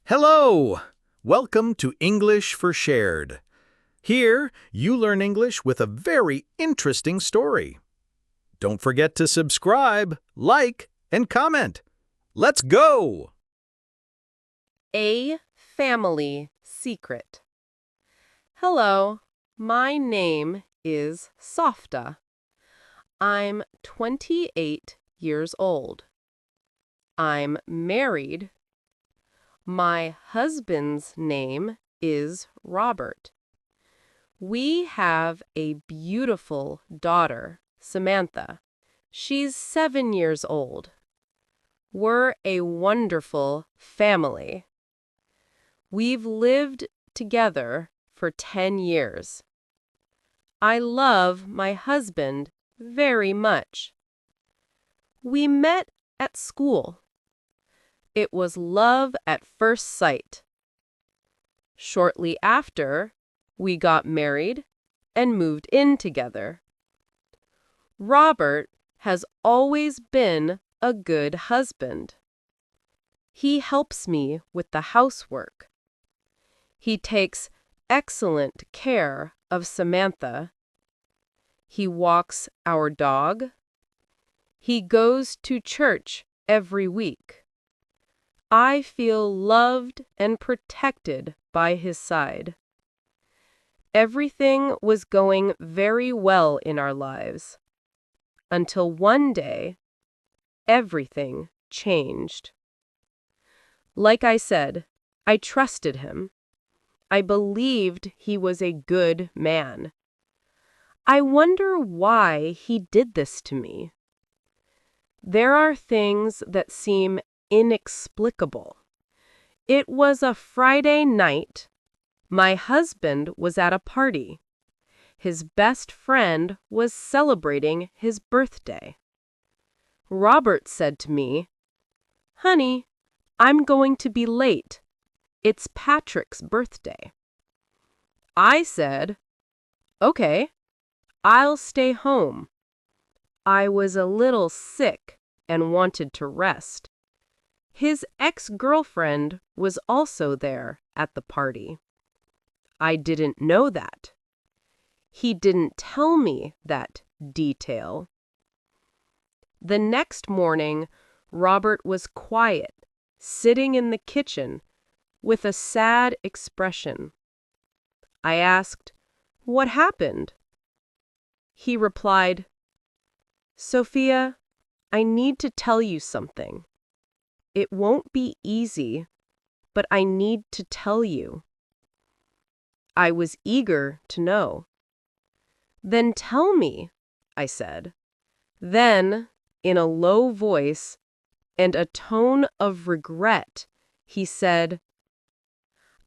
Hello! Welcome to English for Shared. Here, you learn English with a very interesting story. Don't forget to subscribe, like, and comment. Let's go! A family secret. Hello, my name is Sofia. I'm 28 years old. I'm married. My husband's name is Robert. We have a beautiful daughter, Samantha. She's 7 years old. We're a wonderful family. We've lived together for 10 years. I love my husband very much. We met at school. It was love at first sight. Shortly after, we got married and moved in together. Robert has always been a good husband. He helps me with the housework. He takes excellent care of Samantha. He walks our dog. He goes to church every week. I feel loved and protected by his side. Everything was going very well in our lives, until one day, everything changed. Like I said, I trusted him. I believed he was a good man. I wonder why he did this to me. There are things that seem inexplicable. It was a Friday night. My husband was at a party. His best friend was celebrating his birthday. Robert said to me, "Honey, I'm going to be late. It's Patrick's birthday." I said, "Okay, I'll stay home." I was a little sick and wanted to rest. His ex-girlfriend was also there at the party. I didn't know that. He didn't tell me that detail. The next morning, Robert was quiet, sitting in the kitchen with a sad expression. I asked, "What happened?" He replied, "Sofia, I need to tell you something. It won't be easy, but I need to tell you." I was eager to know. "Then tell me," I said. Then, in a low voice and a tone of regret, he said,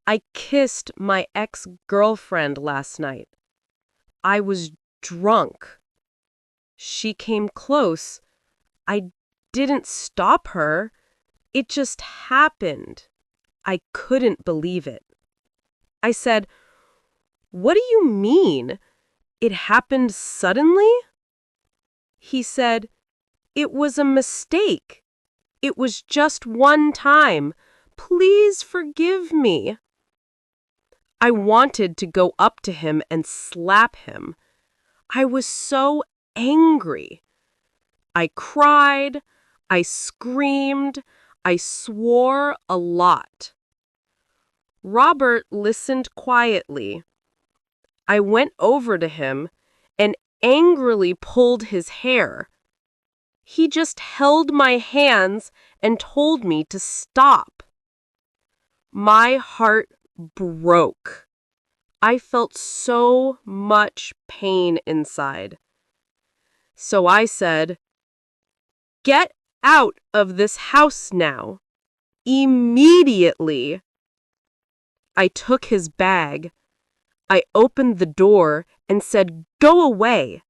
"I kissed my ex-girlfriend last night. I was drunk. She came close. I didn't stop her. It just happened. I couldn't believe it." I said, "What do you mean? It happened suddenly?" He said, "It was a mistake. It was just one time. Please forgive me." I wanted to go up to him and slap him. I was so angry. I cried. I screamed. I swore a lot. Robert listened quietly. I went over to him and angrily pulled his hair. He just held my hands and told me to stop. My heart broke. I felt so much pain inside. So I said, "Get out of this house now, immediately." I took his bag. I opened the door and said, "Go away.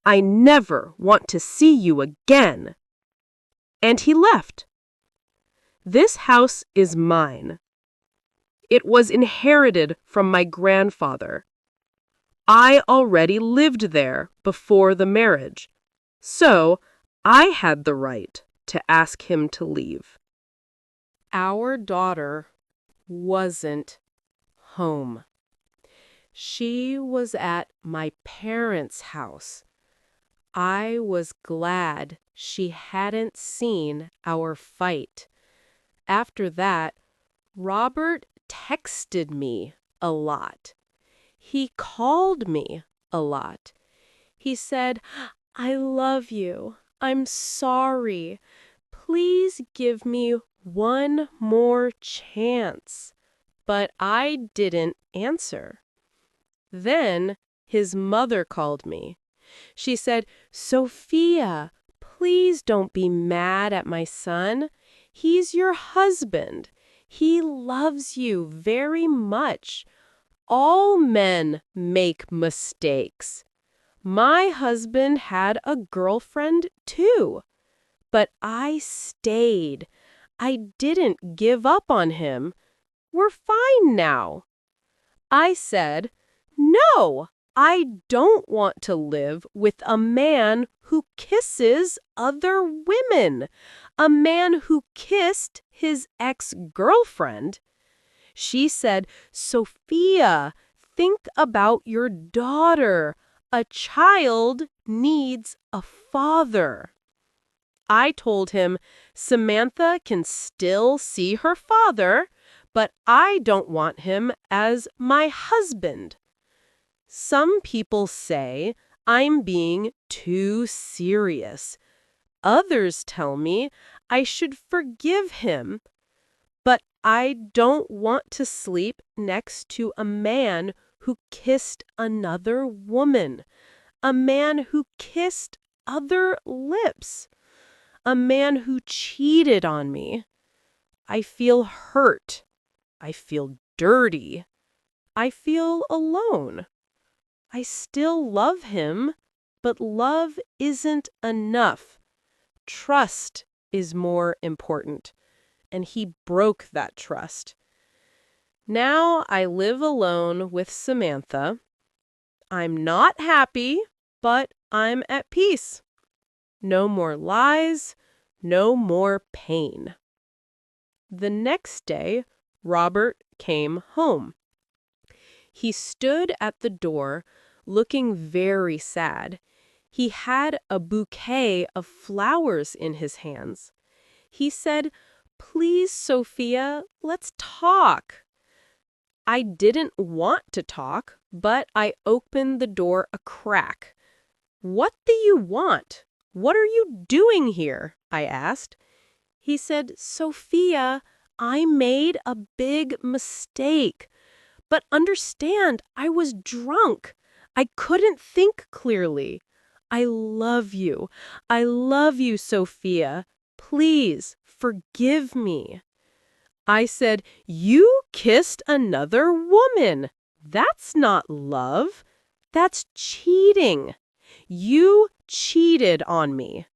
I never want to see you again." And he left. This house is mine. It was inherited from my grandfather. I already lived there before the marriage, so I had the right to ask him to leave. Our daughter wasn't home. She was at my parents' house. I was glad she hadn't seen our fight. After that, Robert texted me a lot. He called me a lot. He said, "I love you. I'm sorry. Please give me one more chance." But I didn't answer. Then his mother called me. She said, "Sophia, please don't be mad at my son. He's your husband. He loves you very much. All men make mistakes. My husband had a girlfriend too. But I stayed. I didn't give up on him. We're fine now." I said, "No, I don't want to live with a man who kisses other women, a man who kissed his ex-girlfriend." She said, "Sophia, think about your daughter. A child needs a father." I told him, "Samantha can still see her father, but I don't want him as my husband." Some people say I'm being too serious. Others tell me I should forgive him. But I don't want to sleep next to a man who kissed another woman, a man who kissed other lips, a man who cheated on me. I feel hurt. I feel dirty. I feel alone. I still love him, but love isn't enough. Trust is more important, and he broke that trust. Now I live alone with Samantha. I'm not happy, but I'm at peace. No more lies, no more pain. The next day, Robert came home. He stood at the door, looking very sad. He had a bouquet of flowers in his hands. He said, "Please, Sophia, let's talk." I didn't want to talk, but I opened the door a crack. "What do you want? What are you doing here?" I asked. He said, "Sophia, I made a big mistake. But understand, I was drunk. I couldn't think clearly. I love you. I love you, Sophia. Please forgive me." I said, "You kissed another woman. That's not love. That's cheating. You cheated on me."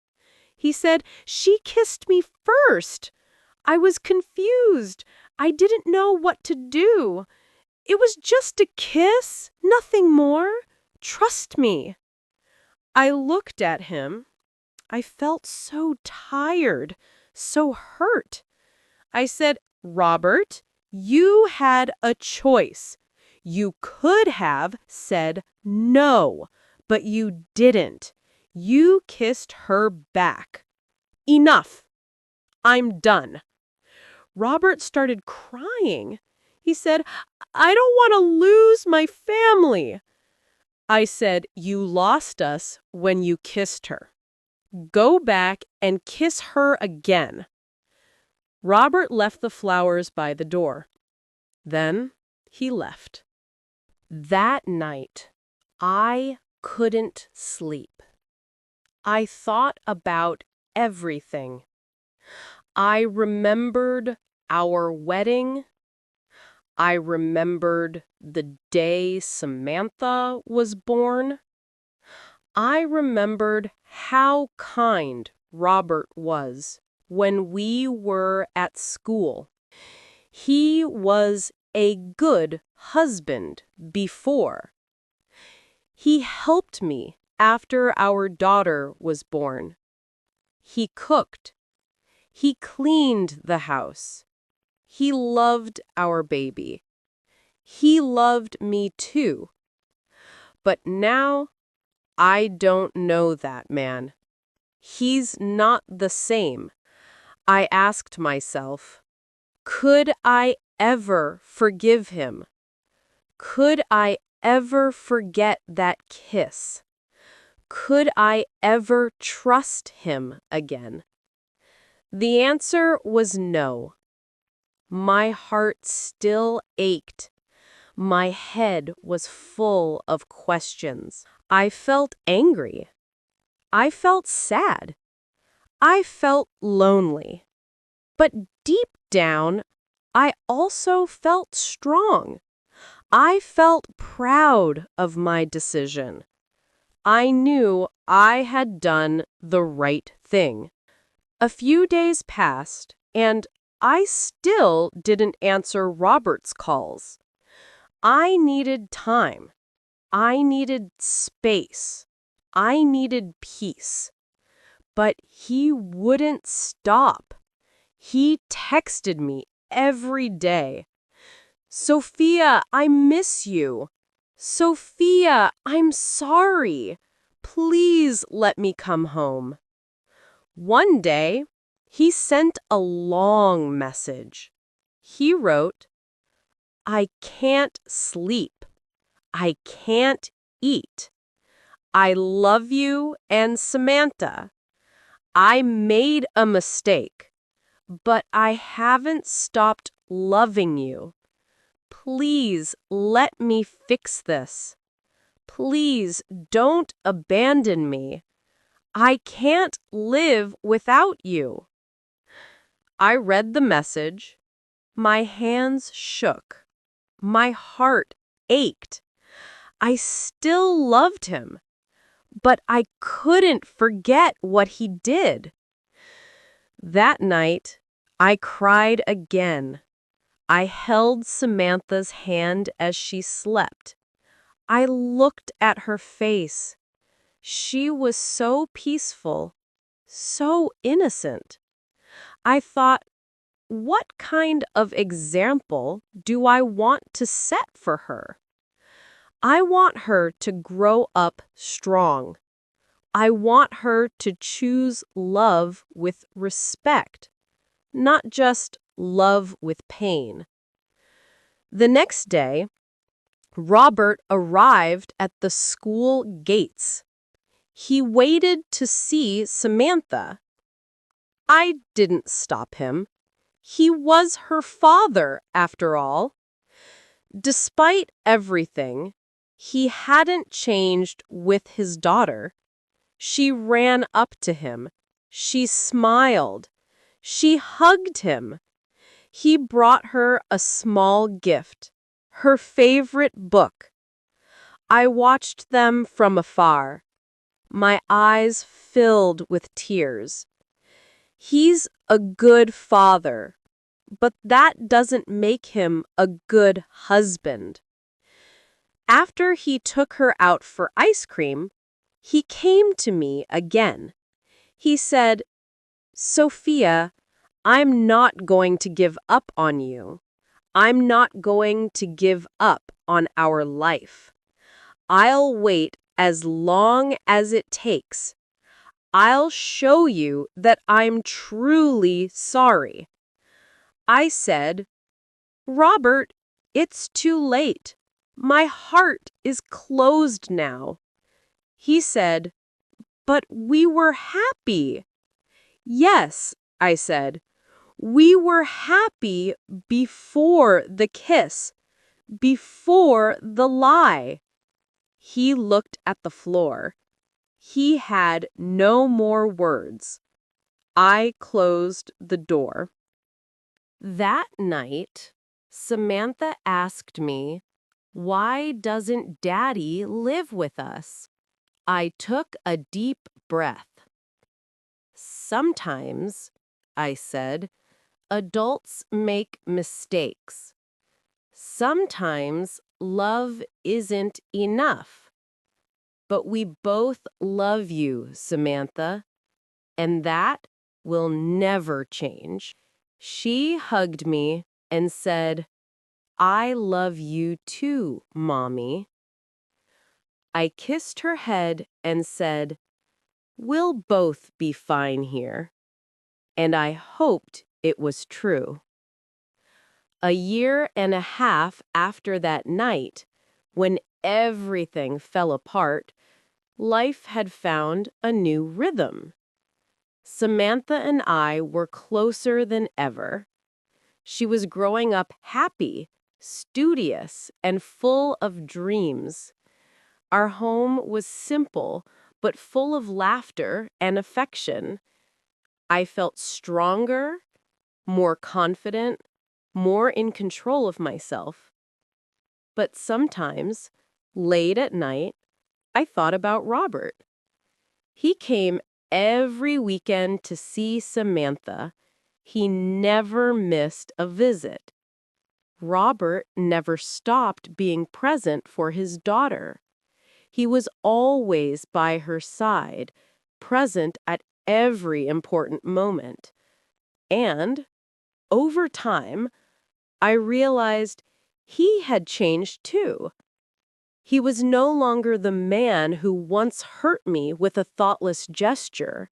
He said, "She kissed me first. I was confused. I didn't know what to do. It was just a kiss, nothing more. Trust me." I looked at him. I felt so tired, so hurt. I said, "Robert, you had a choice. You could have said no, but you didn't. You kissed her back. Enough. I'm done." Robert started crying. He said, "I don't want to lose my family." I said, "You lost us when you kissed her. Go back and kiss her again." Robert left the flowers by the door. Then he left. That night, I couldn't sleep. I thought about everything. I remembered our wedding. I remembered the day Samantha was born. I remembered how kind Robert was when we were at school. He was a good husband before. He helped me after our daughter was born. He cooked. He cleaned the house. He loved our baby. He loved me too. But now I don't know that man. He's not the same. I asked myself, could I ever forgive him? Could I ever forget that kiss? Could I ever trust him again? The answer was no. My heart still ached. My head was full of questions. I felt angry. I felt sad. I felt lonely. But deep down, I also felt strong. I felt proud of my decision. I knew I had done the right thing. A few days passed, and I still didn't answer Robert's calls. I needed time. I needed space. I needed peace. But he wouldn't stop. He texted me every day. Sophia, I miss you. Sophia, I'm sorry. Please let me come home. One day, he sent a long message. He wrote, I can't sleep. I can't eat. I love you and Samantha. I made a mistake, but I haven't stopped loving you. Please let me fix this. Please don't abandon me. I can't live without you. I read the message. My hands shook. My heart ached. I still loved him, but I couldn't forget what he did. That night, I cried again. I held Samantha's hand as she slept. I looked at her face. She was so peaceful, so innocent. I thought, what kind of example do I want to set for her? I want her to grow up strong. I want her to choose love with respect, not just love with pain. The next day, Robert arrived at the school gates. He waited to see Samantha. I didn't stop him. He was her father, after all. Despite everything, he hadn't changed with his daughter. She ran up to him. She smiled. She hugged him. He brought her a small gift, her favorite book. I watched them from afar. My eyes filled with tears. He's a good father, but that doesn't make him a good husband. After he took her out for ice cream, he came to me again. He said, Sophia, I'm not going to give up on you. I'm not going to give up on our life. I'll wait as long as it takes. I'll show you that I'm truly sorry. I said, Robert, it's too late. My heart is closed now. He said, but we were happy. Yes, I said, we were happy before the kiss, before the lie. He looked at the floor. He had no more words. I closed the door. That night, Samantha asked me, why doesn't Daddy live with us? I took a deep breath. Sometimes, I said, adults make mistakes. Sometimes love isn't enough. But we both love you, Samantha, and that will never change. She hugged me and said, "I love you too, Mommy." I kissed her head and said, "We'll both be fine here." And I hoped it was true. A year and a half after that night, when everything fell apart, life had found a new rhythm. Samantha and I were closer than ever. She was growing up happy, studious, and full of dreams. Our home was simple, but full of laughter and affection. I felt stronger, more confident, more in control of myself. But sometimes, late at night, I thought about Robert. He came every weekend to see Samantha. He never missed a visit. Robert never stopped being present for his daughter. He was always by her side, present at every important moment. And, over time, I realized he had changed too. He was no longer the man who once hurt me with a thoughtless gesture.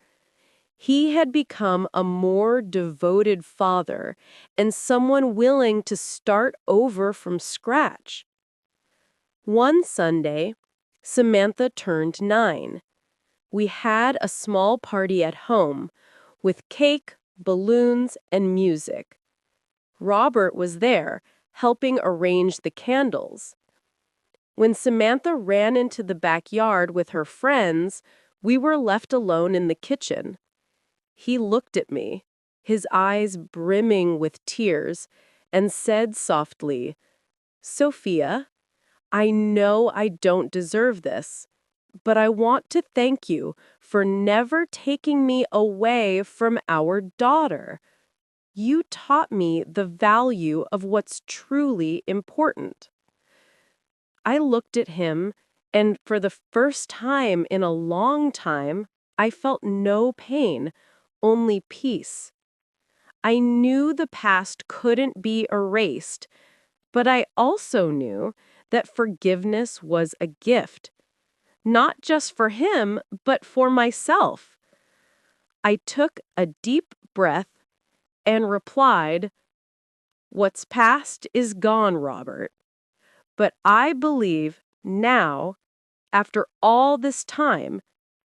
He had become a more devoted father and someone willing to start over from scratch. One Sunday, Samantha turned 9. We had a small party at home with cake, balloons, and music. Robert was there, helping arrange the candles. When Samantha ran into the backyard with her friends, we were left alone in the kitchen. He looked at me, his eyes brimming with tears, and said softly, "Sofia, I know I don't deserve this, but I want to thank you for never taking me away from our daughter. You taught me the value of what's truly important." I looked at him, and for the first time in a long time, I felt no pain, only peace. I knew the past couldn't be erased, but I also knew that forgiveness was a gift, not just for him, but for myself. I took a deep breath and replied, "What's past is gone, Robert. But I believe now, after all this time,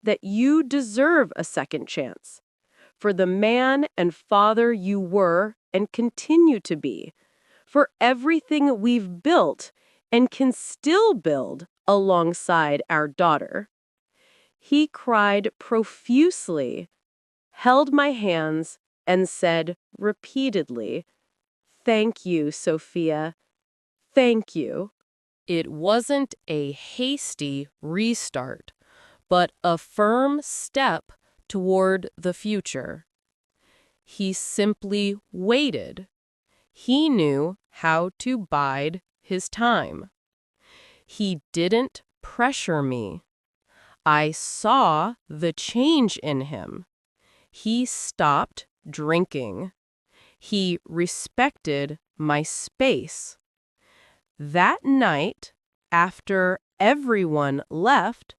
that you deserve a second chance for the man and father you were and continue to be, for everything we've built and can still build alongside our daughter." He cried profusely, held my hands, and said repeatedly, "Thank you, Sofia. Thank you." It wasn't a hasty restart, but a firm step toward the future. He simply waited. He knew how to bide his time. He didn't pressure me. I saw the change in him. He stopped drinking. He respected my space. That night, after everyone left,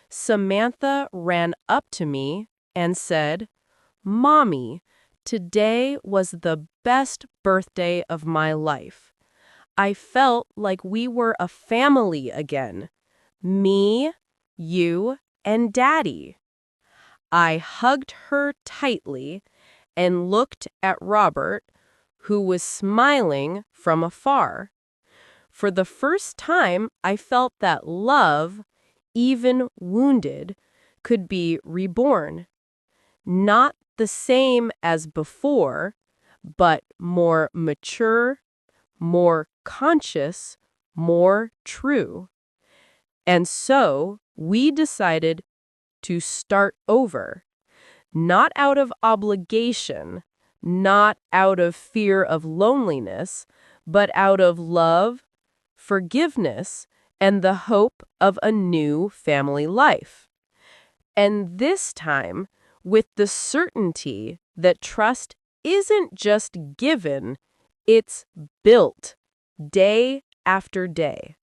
Samantha ran up to me and said, "Mommy, today was the best birthday of my life. I felt like we were a family again. Me, you, and Daddy." I hugged her tightly and looked at Robert, who was smiling from afar. For the first time, I felt that love, even wounded, could be reborn. Not the same as before, but more mature, more conscious, more true. And so we decided to start over, not out of obligation, not out of fear of loneliness, but out of love, forgiveness, and the hope of a new family life. And this time, with the certainty that trust isn't just given, It's built day after day.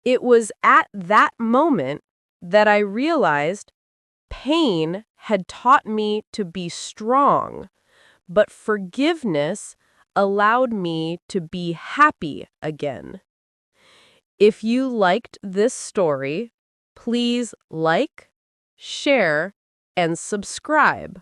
It was at that moment that I realized pain had taught me to be strong, but forgiveness allowed me to be happy again. If you liked this story, please like, share, and subscribe.